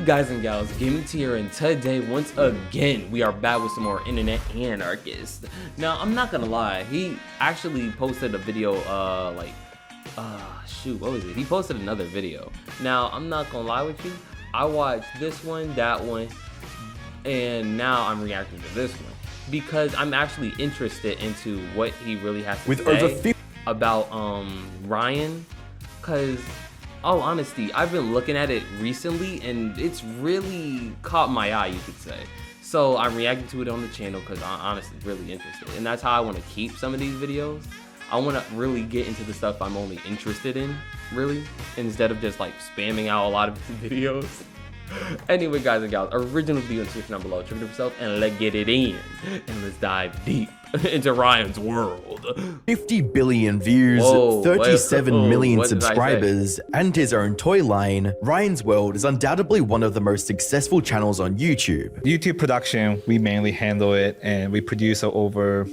guys and gals, Gaming Tier, and today once again we are back with some more internet anarchists. Now I'm not gonna lie, he actually posted a video what was it? He posted another video. Now I'm not gonna lie with you, I watched this one, that one, and now I'm reacting to this one because I'm actually interested into what he really has to say about Ryan, because all honesty, I've been looking at it recently and it's really caught my eye, you could say. So I'm reacting to it on the channel because I'm honestly really interested. And that's how I want to keep some of these videos. I want to really get into the stuff I'm only interested in, really, instead of just like spamming out a lot of videos. Anyway, guys and gals, original video in the description down below. Check it yourself and let's get it in. And let's dive deep into Ryan's world. 50 billion views, 37 million subscribers, and his own toy line, Ryan's World is undoubtedly one of the most successful channels on YouTube. YouTube production, we mainly handle it, and we produce over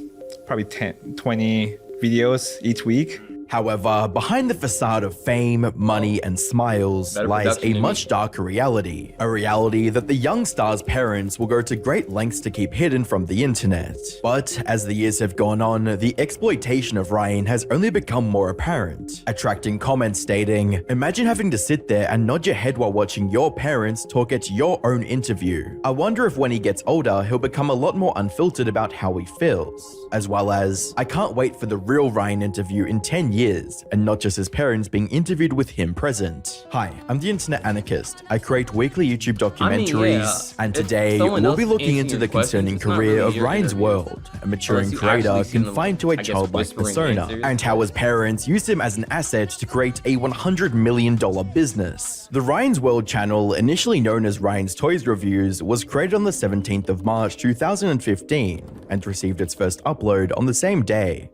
probably 20 videos each week. However, behind the facade of fame, money, and smiles lies a much darker reality. A reality that the young star's parents will go to great lengths to keep hidden from the internet. But as the years have gone on, the exploitation of Ryan has only become more apparent, attracting comments stating, "Imagine having to sit there and nod your head while watching your parents talk at your own interview. I wonder if when he gets older, he'll become a lot more unfiltered about how he feels." As well as, "I can't wait for the real Ryan interview in 10 years, and not just his parents being interviewed with him present." Hi, I'm the Internet Anarchist. I create weekly YouTube documentaries, and today we'll be looking into the concerning career of Ryan's World, a maturing creator confined to a childlike persona, and how his parents used him as an asset to create a $100 million business. The Ryan's World channel, initially known as Ryan's Toys Reviews, was created on the 17th of March 2015, and received its first upload on the same day.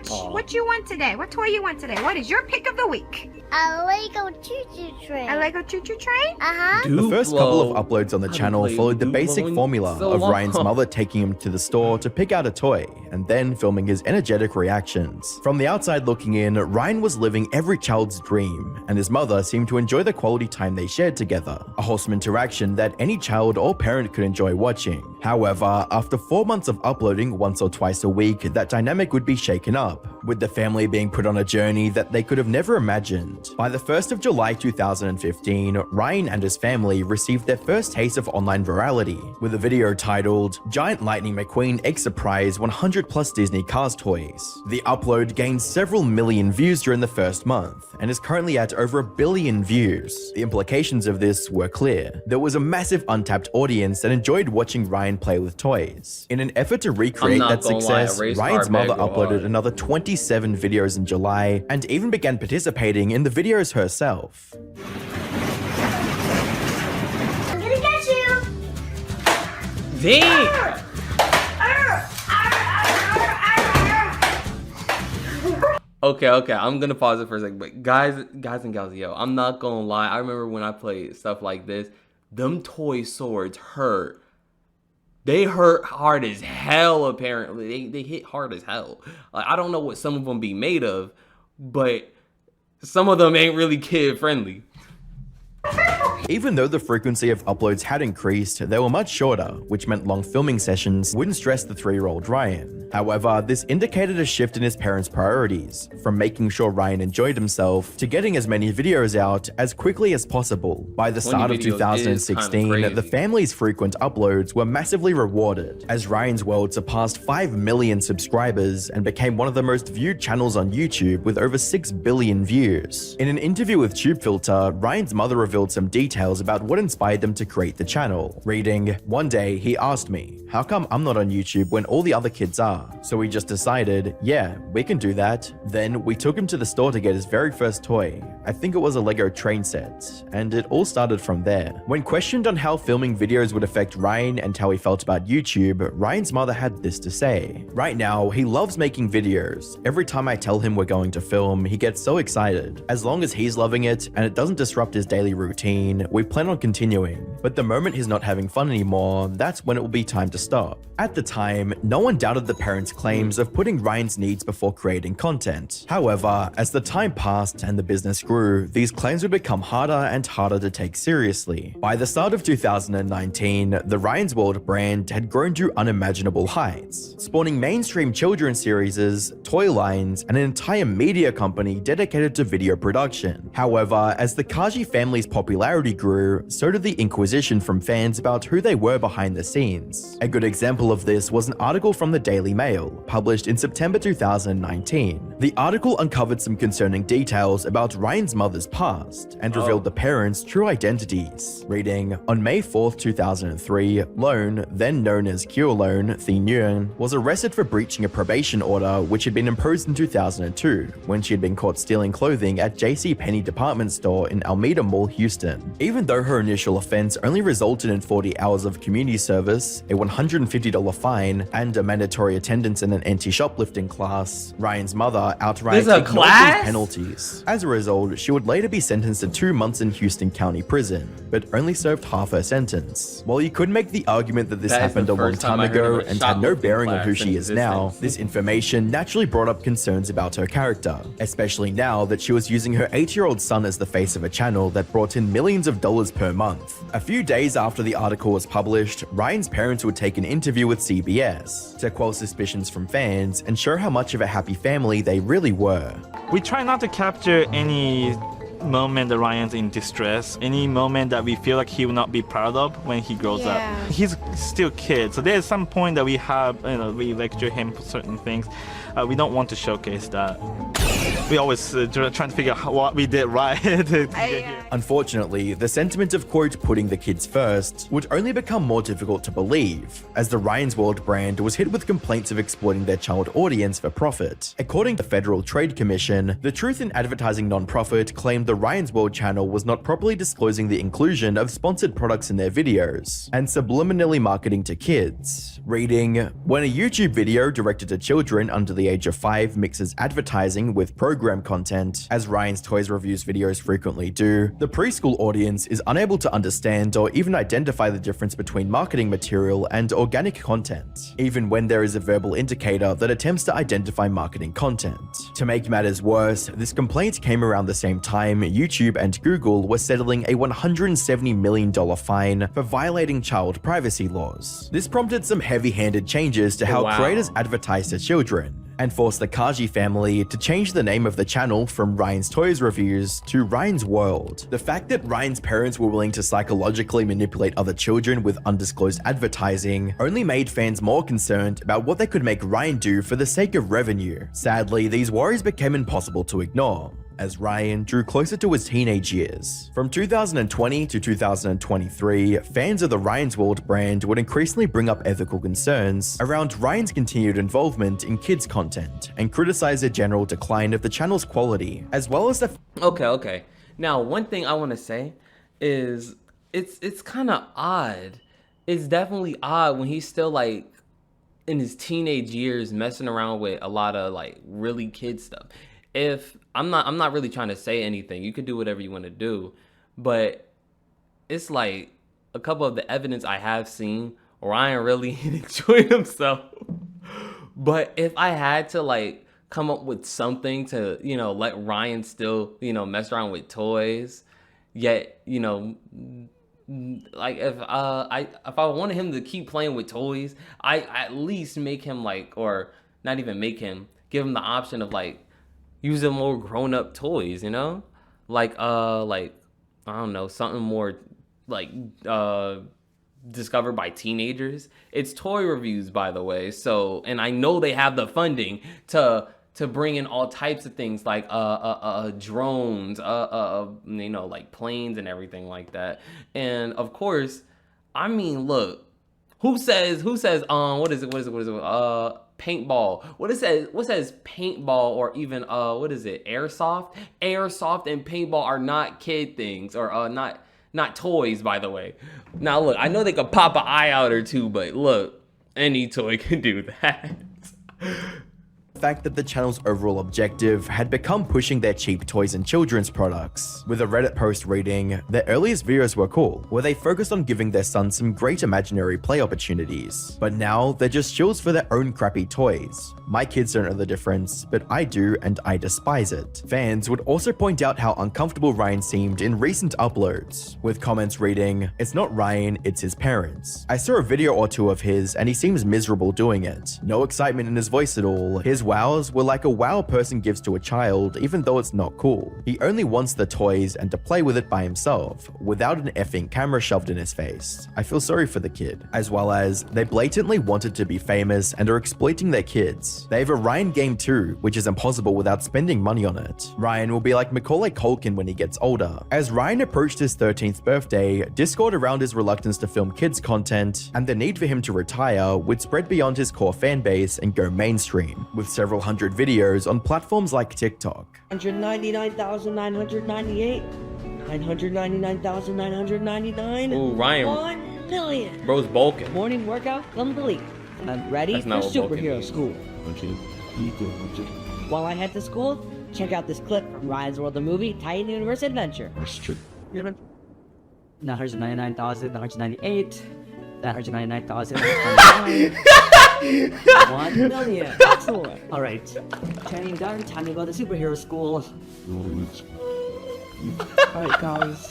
What you want today? What toy you want today? What is your pick of the week? A Lego choo-choo train. A Lego choo-choo train? Uh-huh. The first couple of uploads on the channel followed the basic formula of Ryan's mother taking him to the store to pick out a toy, and then filming his energetic reactions. From the outside looking in, Ryan was living every child's dream, and his mother seemed to enjoy the quality time they shared together, a wholesome interaction that any child or parent could enjoy watching. However, after 4 months of uploading once or twice a week, that dynamic would be shaken up, with the family being put on a journey that they could have never imagined. By the 1st of July 2015, Ryan and his family received their first taste of online virality, with a video titled, "Giant Lightning McQueen Egg Surprise 100 plus Disney Cars Toys." The upload gained several million views during the first month, and is currently at over 1 billion views. The implications of this were clear. There was a massive untapped audience that enjoyed watching Ryan play with toys. In an effort to recreate that success, Ryan's mother uploaded another 27 videos in July, and even began participating in the videos herself. I'm gonna get you. Dang! Okay, I'm gonna pause it for a second. But guys and gals, yo, I'm not gonna lie. I remember when I played stuff like this, them toy swords hurt. They hurt hard as hell, apparently. They hit hard as hell. Like, I don't know what some of them be made of, but some of them ain't really kid friendly. Even though the frequency of uploads had increased, they were much shorter, which meant long filming sessions wouldn't stress the 3-year-old Ryan. However, this indicated a shift in his parents' priorities, from making sure Ryan enjoyed himself to getting as many videos out as quickly as possible. By the start of 2016, the family's frequent uploads were massively rewarded, as Ryan's World surpassed 5 million subscribers and became one of the most viewed channels on YouTube with over 6 billion views. In an interview with TubeFilter, Ryan's mother revealed some details about what inspired them to create the channel, reading, "One day he asked me, how come I'm not on YouTube when all the other kids are? So we just decided, yeah, we can do that. Then we took him to the store to get his very first toy. I think it was a Lego train set, and it all started from there." When questioned on how filming videos would affect Ryan and how he felt about YouTube, Ryan's mother had this to say. "Right now, he loves making videos. Every time I tell him we're going to film, he gets so excited. As long as he's loving it and it doesn't disrupt his daily routine, we plan on continuing, but the moment he's not having fun anymore, that's when it will be time to stop. At the time, no one doubted the parents' claims of putting Ryan's needs before creating content. However, as the time passed and the business grew, these claims would become harder and harder to take seriously. By the start of 2019, the Ryan's World brand had grown to unimaginable heights, spawning mainstream children's series, toy lines, and an entire media company dedicated to video production. However, as the Kaji family's popularity grew, so did the inquisition from fans about who they were behind the scenes. A good example of this was an article from the Daily Mail, published in September 2019. The article uncovered some concerning details about Ryan's mother's past and revealed the parents' true identities. Reading, on May 4th, 2003, Lone, then known as Kyolone Thi Nguyen, was arrested for breaching a probation order which had been imposed in 2002 when she had been caught stealing clothing at JCPenney department store in Alameda Mall, Houston. Even though her initial offense only resulted in 40 hours of community service, a $150 fine, and a mandatory attendance in an anti-shoplifting class, Ryan's mother outright ignored these penalties. As a result, she would later be sentenced to 2 months in Houston County Prison, but only served half her sentence. While you could make the argument that this happened a long time ago and had no bearing on who she is now, this information naturally brought up concerns about her character, especially now that she was using her 8-year-old son as the face of a channel that brought in millions of dollars per month. A few days after the article was published, Ryan's parents would take an interview with CBS to quell suspicions from fans and show how much of a happy family they really were. We try not to capture any moment that Ryan's in distress, any moment that we feel like he will not be proud of when he grows up. He's still a kid, so there's some point that we have, we lecture him for certain things. We don't want to showcase that. We always trying to figure out what we did right to get here. Unfortunately, the sentiment of quote putting the kids first would only become more difficult to believe, as the Ryan's World brand was hit with complaints of exploiting their child audience for profit. According to the Federal Trade Commission, the Truth in Advertising nonprofit claimed the Ryan's World channel was not properly disclosing the inclusion of sponsored products in their videos, and subliminally marketing to kids. Reading, when a YouTube video directed to children under the age of 5 mixes advertising with program content, as Ryan's Toys Reviews videos frequently do, the preschool audience is unable to understand or even identify the difference between marketing material and organic content, even when there is a verbal indicator that attempts to identify marketing content. To make matters worse, this complaint came around the same time YouTube and Google were settling a $170 million fine for violating child privacy laws. This prompted some heavy-handed changes to how creators advertise to children, and forced the Kaji family to change the name of the channel from Ryan's Toys Reviews to Ryan's World. The fact that Ryan's parents were willing to psychologically manipulate other children with undisclosed advertising only made fans more concerned about what they could make Ryan do for the sake of revenue. Sadly, these worries became impossible to ignore as Ryan drew closer to his teenage years. From 2020 to 2023, fans of the Ryan's World brand would increasingly bring up ethical concerns around Ryan's continued involvement in kids' content and criticize a general decline of the channel's quality, as well as the Okay. Now, one thing I want to say is it's kind of odd. It's definitely odd when he's still like in his teenage years messing around with a lot of like really kid stuff. If I'm not really trying to say anything, you can do whatever you want to do, but it's like a couple of the evidence I have seen, Ryan really enjoyed himself. But if I had to like come up with something to, let Ryan still, mess around with toys, yet, like if I wanted him to keep playing with toys, I at least make him like, or not even make him, give him the option of like using more grown-up toys, like I don't know, something more like discovered by teenagers. It's Toy Reviews, by the way, so, and I know they have the funding to bring in all types of things like drones, like planes and everything like that. And of course, I mean, look, who says what is it paintball? What says paintball, or even airsoft? Airsoft and paintball are not kid things, or not toys, by the way. Now look, I know they could pop an eye out or two, but look, any toy can do that. fact that the channel's overall objective had become pushing their cheap toys and children's products, with a Reddit post reading, "Their earliest videos were cool, where they focused on giving their son some great imaginary play opportunities, but now they're just shills for their own crappy toys. My kids don't know the difference, but I do and I despise it." Fans would also point out how uncomfortable Ryan seemed in recent uploads, with comments reading, "It's not Ryan, it's his parents. I saw a video or two of his and he seems miserable doing it. No excitement in his voice at all. His wows were like a wow a person gives to a child even though it's not cool. He only wants the toys and to play with it by himself, without an effing camera shoved in his face. I feel sorry for the kid." As well as, they blatantly wanted to be famous and are exploiting their kids. They have a Ryan game too, which is impossible without spending money on it. Ryan will be like Macaulay Culkin when he gets older. As Ryan approached his 13th birthday, discord around his reluctance to film kids content and the need for him to retire would spread beyond his core fan base and go mainstream, with several hundred videos on platforms like TikTok. 199,998, 999,999. Ooh, Ryan. 1 million. Bro's bulking. Morning workout complete. I'm ready That's for not what bulking superhero means. school. While I head to school, check out this clip from Ryan's World, the movie Titan Universe Adventure. 999,998, 999,999. 1 million. Excellent. All right. Training done. Time to go to superhero school. All right, guys.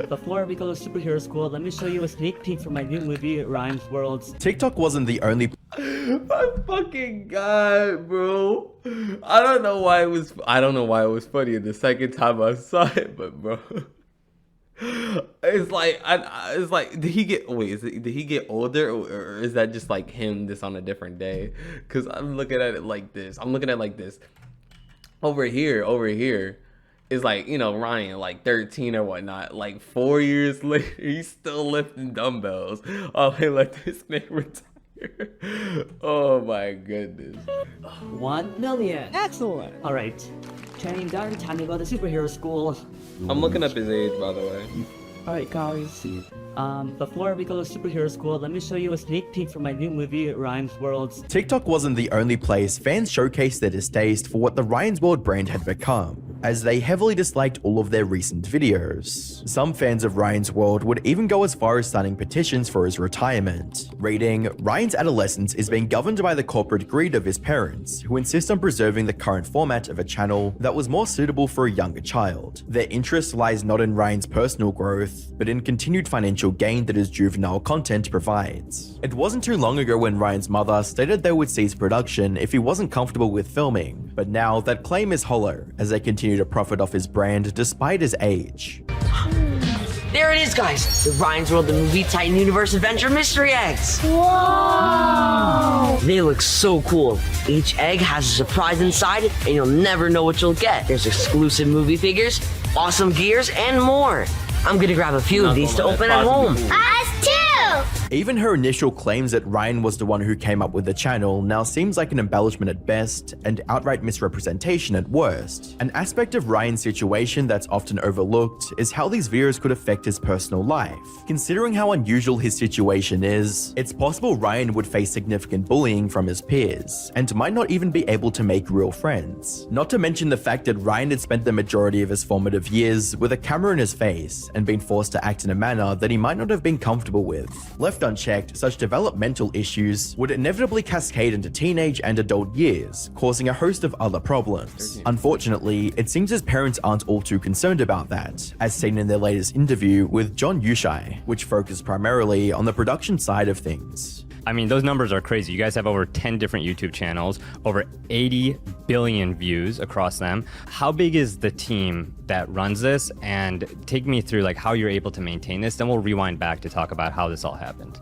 Before we go to superhero school, let me show you a sneak peek from my new movie, Ryan's World. TikTok wasn't the only My fucking god, bro. I don't know why it was funny the second time I saw it, but bro. It's like did he get older or is that just like him just on a different day? Cause I'm looking at it like this. Over here is like, you know, Ryan like 13 or whatnot. Like 4 years later, he's still lifting dumbbells. Oh, he let this man retire. Oh my goodness. 1 million. Excellent. All right. Training done. Time to go to superhero school. I'm looking up his age, by the way. All right, guys. Before we go to superhero school, let me show you a sneak peek from my new movie, Ryan's World. TikTok wasn't the only place fans showcased their distaste for what the Ryan's World brand had become, as they heavily disliked all of their recent videos. Some fans of Ryan's World would even go as far as signing petitions for his retirement, reading, "Ryan's adolescence is being governed by the corporate greed of his parents, who insist on preserving the current format of a channel that was more suitable for a younger child. Their interest lies not in Ryan's personal growth, but in continued financial gain that his juvenile content provides." It wasn't too long ago when Ryan's mother stated they would cease production if he wasn't comfortable with filming, but now that claim is hollow as they continue to profit off his brand despite his age. There it is, guys. The Ryan's World, the movie Titan Universe Adventure mystery eggs. Whoa! They look so cool. Each egg has a surprise inside, and you'll never know what you'll get. There's exclusive movie figures, awesome gears, and more. I'm gonna grab a few of these to open at home. Us too! Even her initial claims that Ryan was the one who came up with the channel now seems like an embellishment at best and outright misrepresentation at worst. An aspect of Ryan's situation that's often overlooked is how these videos could affect his personal life. Considering how unusual his situation is, it's possible Ryan would face significant bullying from his peers and might not even be able to make real friends. Not to mention the fact that Ryan had spent the majority of his formative years with a camera in his face and been forced to act in a manner that he might not have been comfortable with. Left unchecked, such developmental issues would inevitably cascade into teenage and adult years, causing a host of other problems. Unfortunately, it seems his parents aren't all too concerned about that, as seen in their latest interview with John Yushai, which focused primarily on the production side of things. I mean, those numbers are crazy. You guys have over 10 different YouTube channels, over 80 billion views across them. How big is the team that runs this? And take me through like how you're able to maintain this. Then we'll rewind back to talk about how this all happened.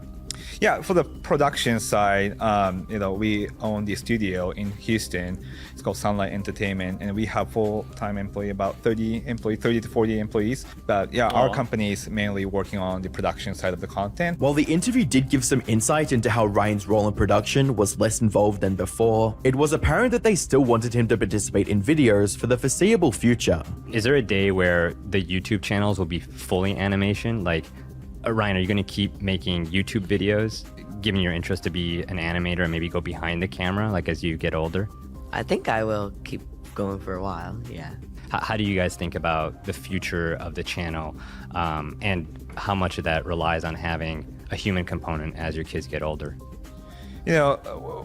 Yeah, for the production side, we own the studio in Houston. It's called Sunlight Entertainment, and we have full-time employee, about 30 to 40 employees. But yeah, our company is mainly working on the production side of the content. While the interview did give some insight into how Ryan's role in production was less involved than before, it was apparent that they still wanted him to participate in videos for the foreseeable future. Is there a day where the YouTube channels will be fully animation? Like, Ryan, are you going to keep making YouTube videos, given your interest to be an animator and maybe go behind the camera, like as you get older? I think I will keep going for a while, yeah. How do you guys think about the future of the channel, and how much of that relies on having a human component as your kids get older? You know,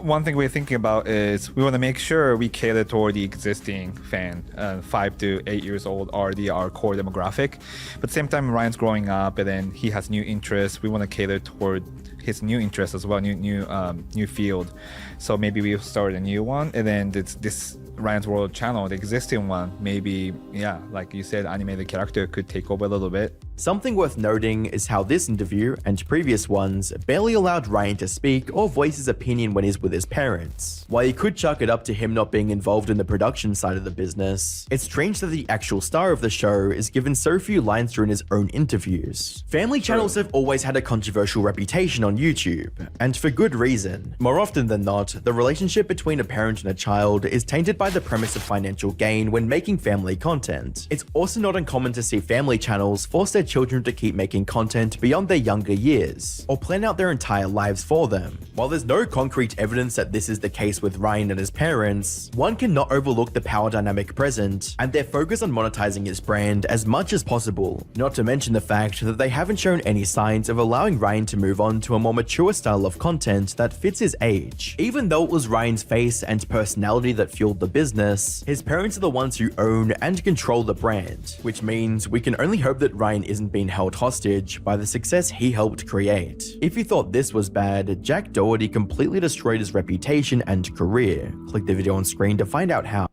one thing we're thinking about is we want to make sure we cater toward the existing fan. 5 to 8 years old are our core demographic. But at the same time, Ryan's growing up and then he has new interests. We want to cater toward his new interests as well, new field. So maybe we'll start a new one, and then this Ryan's World channel, the existing one, maybe, yeah, like you said, animated character could take over a little bit. Something worth noting is how this interview and previous ones barely allowed Ryan to speak or voice his opinion when he's with his parents. While you could chalk it up to him not being involved in the production side of the business, it's strange that the actual star of the show is given so few lines during his own interviews. Family channels have always had a controversial reputation on YouTube, and for good reason. More often than not, the relationship between a parent and a child is tainted by the premise of financial gain when making family content. It's also not uncommon to see family channels force their children to keep making content beyond their younger years, or plan out their entire lives for them. While there's no concrete evidence that this is the case with Ryan and his parents, one cannot overlook the power dynamic present and their focus on monetizing his brand as much as possible, not to mention the fact that they haven't shown any signs of allowing Ryan to move on to a more mature style of content that fits his age. Even though it was Ryan's face and personality that fueled the business, his parents are the ones who own and control the brand, which means we can only hope that Ryan isn't being held hostage by the success he helped create. If you thought this was bad, Jack Doherty completely destroyed his reputation and career. Click the video on screen to find out how.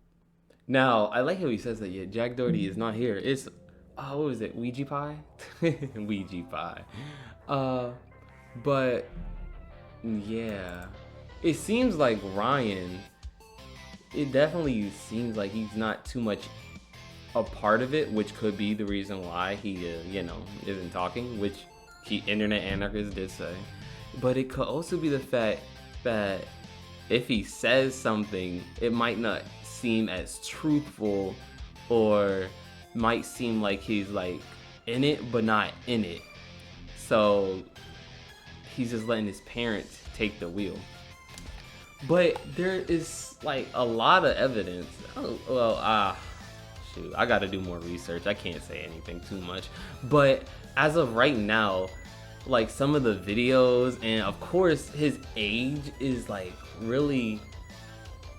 Now, I like how he says that, yeah, Jack Doherty is not here. It's, what was it, Ouija Pie? Ouija Pie. But, yeah. It seems like Ryan, it definitely seems like he's not too much a part of it, which could be the reason why he, isn't talking, which Internet Anarchist did say. But it could also be the fact that if he says something, it might not seem as truthful, or might seem like he's like in it, but not in it. So he's just letting his parents take the wheel. But there is like a lot of evidence. Shoot, I gotta do more research. I can't say anything too much. But as of right now, like some of the videos, and of course his age is like really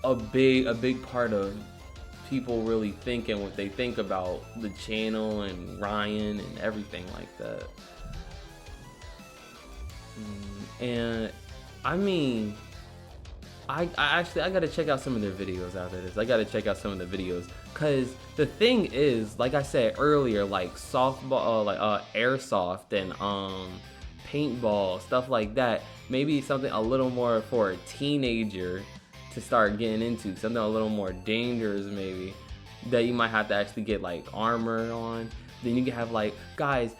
a big part of people really thinking what they think about the channel and Ryan and everything like that. And I mean, I gotta check out some of their videos after this. I gotta check out some of the videos, cause the thing is, like I said earlier, like softball, airsoft and paintball, stuff like that. Maybe something a little more for a teenager to start getting into, something a little more dangerous, maybe that you might have to actually get like armor on. Then you can have like, guys,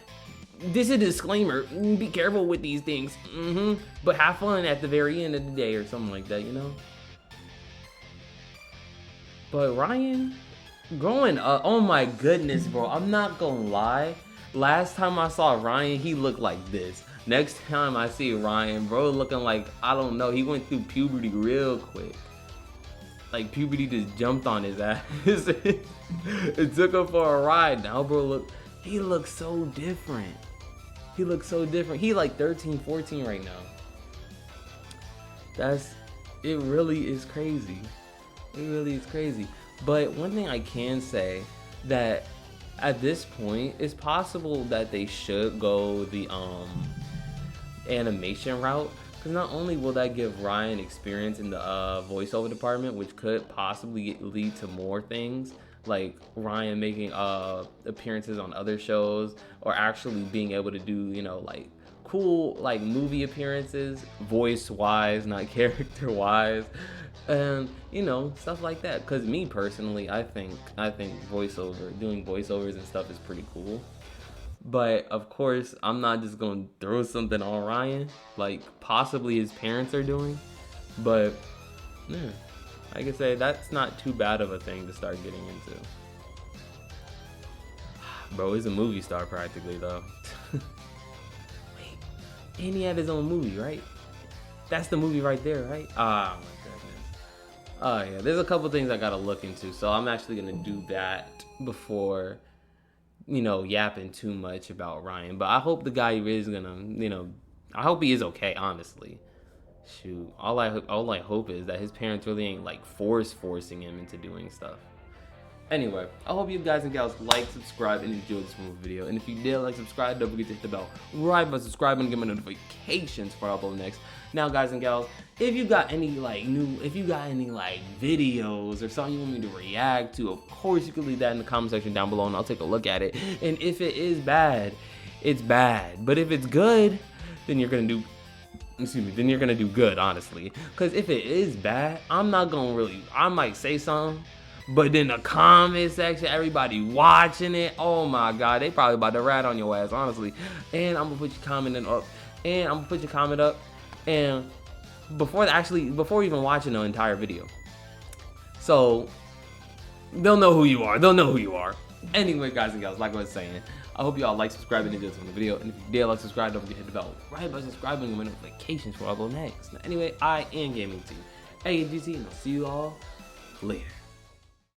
this is a disclaimer, be careful with these things, but have fun at the very end of the day, or something like that, you know? But Ryan, growing up, oh my goodness, bro, I'm not gonna lie, last time I saw Ryan, he looked like this. Next time I see Ryan, bro, looking like, I don't know, he went through puberty real quick. Like, puberty just jumped on his ass. It took him for a ride. Now, bro, he looks so different. He looks so different. He like 13, 14 right now. It really is crazy. It really is crazy. But one thing I can say, that at this point, it's possible that they should go the animation route. Because not only will that give Ryan experience in the voiceover department, which could possibly lead to more things, like Ryan making appearances on other shows, or actually being able to do, like cool like movie appearances, voice wise, not character wise, and stuff like that. Because me personally, I think doing voiceovers and stuff is pretty cool. But of course, I'm not just gonna throw something on Ryan like possibly his parents are doing. But yeah, like I say, that's not too bad of a thing to start getting into. Bro, he's a movie star practically, though. Wait, and he had his own movie, right? That's the movie right there, right? Ah, my goodness. Oh yeah, there's a couple things I gotta look into, so I'm actually gonna do that before, you know, yapping too much about Ryan. But I hope the guy is gonna, you know, I hope he is okay, honestly. Shoot, all I hope is that his parents really ain't like forcing him into doing stuff. Anyway, I hope you guys and gals like, subscribe, and enjoy this movie video. And if you did like, subscribe, don't forget to hit the bell right by subscribing and get my notifications for I upload next. Now, guys and gals, if you got any like videos or something you want me to react to, of course you can leave that in the comment section down below, and I'll take a look at it. And if it is bad, it's bad. But if it's good, then you're gonna do. Then you're gonna do good, honestly. Because if it is bad, I'm not gonna really. I might say something. But then the comment section, everybody watching it, oh my god, they probably about to rat on your ass, honestly. And I'm gonna put your comment up, and before even watching the entire video. So they'll know who you are. Anyway, guys and gals, like I was saying, I hope y'all like, subscribe, and enjoy this video. And if you did like, subscribe, don't forget to hit the bell right by subscribing and notifications for I upload next. Now, anyway, I am Gaming Team AGT, and I'll see you all later.